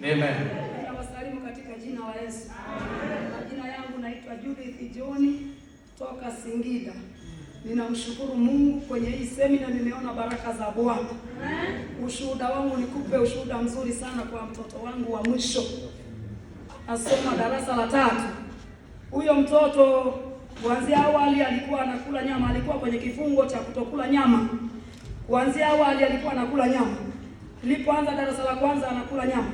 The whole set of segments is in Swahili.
Amen. Ninawasalimu katika jina la Yesu. Majina yangu naitwa Judith John toka Singida. Ninamshukuru Mungu kwenye hii semina nimeona baraka za Bwana. Ushuhuda wangu nikupe ushuhuda mzuri sana kwa mtoto wangu wa mwisho. Asoma darasa la 3. Huyo mtoto kuanzia awali alikuwa anakula nyama, alikuwa kwenye kifungo cha kutokula nyama. Kuanzia awali alikuwa anakula nyama. Nilipoanza darasa la kwanza anakula nyama.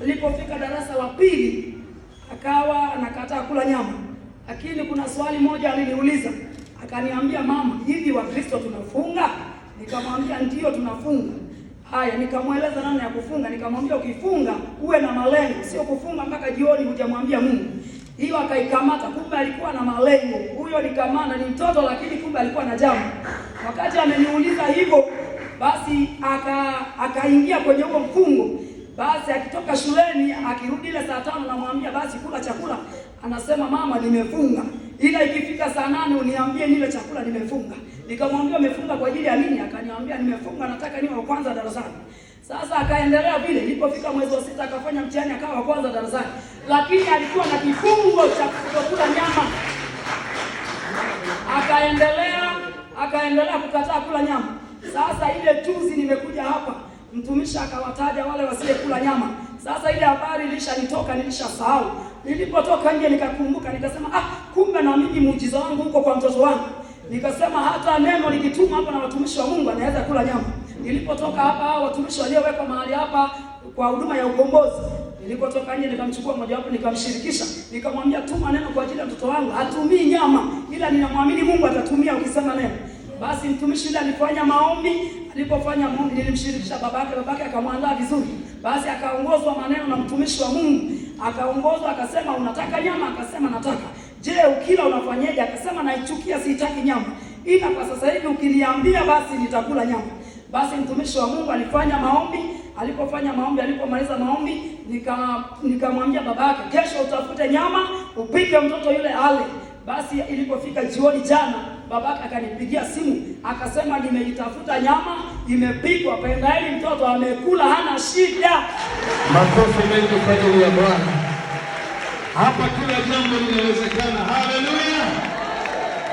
Nilipofika darasa la 2 akawa anakataa kula nyama. Lakini kuna swali moja aliniuliza. Akaniambia, mama, hivi Wakristo tunafunga? Nikamwambia ndio tunafunga. Haya, nikamweleza namna ya kufunga. Nikamwambia ukifunga uwe na malengo, sio kufunga mpaka jioni hujamwambia Mungu. Hiyo akaikamata, kumbe alikuwa na malengo. Huyo nikamana ni mtoto lakini kumbe alikuwa na jambo. Wakati ameniuliza hivyo, basi akaingia kwenye huo mfungo. Basi akitoka shuleni akirudi ile saa 5 namwambia basi kula chakula. Anasema, mama, nimefunga. Ila ikifika saa 8 uniambie nile chakula, nimefunga. Nikamwambia umefunga kwa ajili ya nini? Akaniambia nimefunga nataka niwe wa kwanza darasani. Sasa akaendelea vile. Ilipofika mwezi wa 6 akafanya mtihani akawa wa kwanza darasani. Lakini alikuwa na kifungo cha kutokula nyama. Akaendelea kukataa kula nyama. Sasa ile tuzi nimekuja hapa, mtumishi akawataja wale wasiyekula nyama. Sasa ile habari ilishanitoka, nilishasahau. Nilipotoka nje nikakumbuka, nikasema kumbe na mimi muujiza wangu huko kwa mtoto wangu. Nikasema hata neno likituma hapa na watumishi wa Mungu anaweza kula nyama. Nilipotoka hapa hao watumishi waliowekwa mahali hapa kwa huduma ya ukombozi. Nilipotoka nje nikamchukua mmoja wapo nikamshirikisha. Nikamwambia tuma neno kwa ajili ya mtoto wangu. Hatumii nyama ila ninamwamini Mungu atatumia ukisema neno. Basi mtumishi yule alifanya maombi. Alipofanya maombi nilimshirikisha babake akamwandaa vizuri. Basi akaongozwa maneno na mtumishi wa Mungu. Akaongozwa akasema unataka nyama? Akasema nataka. Je, ukila unafanyaje? Akasema naichukia, sitaki nyama. Ila kwa sasa hivi ukiniambia basi nitakula nyama. Basi mtumishi wa Mungu alifanya maombi. Alipofanya maombi, alipomaliza maombi, nikamwambia babake, kesho utafute nyama, upike mtoto yule ale. Basi ilipofika jioni jana, babake akanipigia simu, akasema nimeitafuta nyama, imepikwa, pendaeni mtoto amekula, hana shida. Makofi mengi kwa ajili ya Bwana. Hapa kila jambo linawezekana. Haleluya.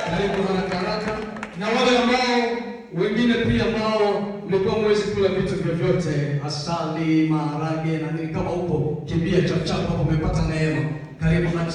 Karibu haraka. Na wale ambao wengine pia ambao mlikuwa mwezi kula vitu vyovyote, asali, maharage na nini, kama upo kimbia chap hapo, umepata neema. Karibu na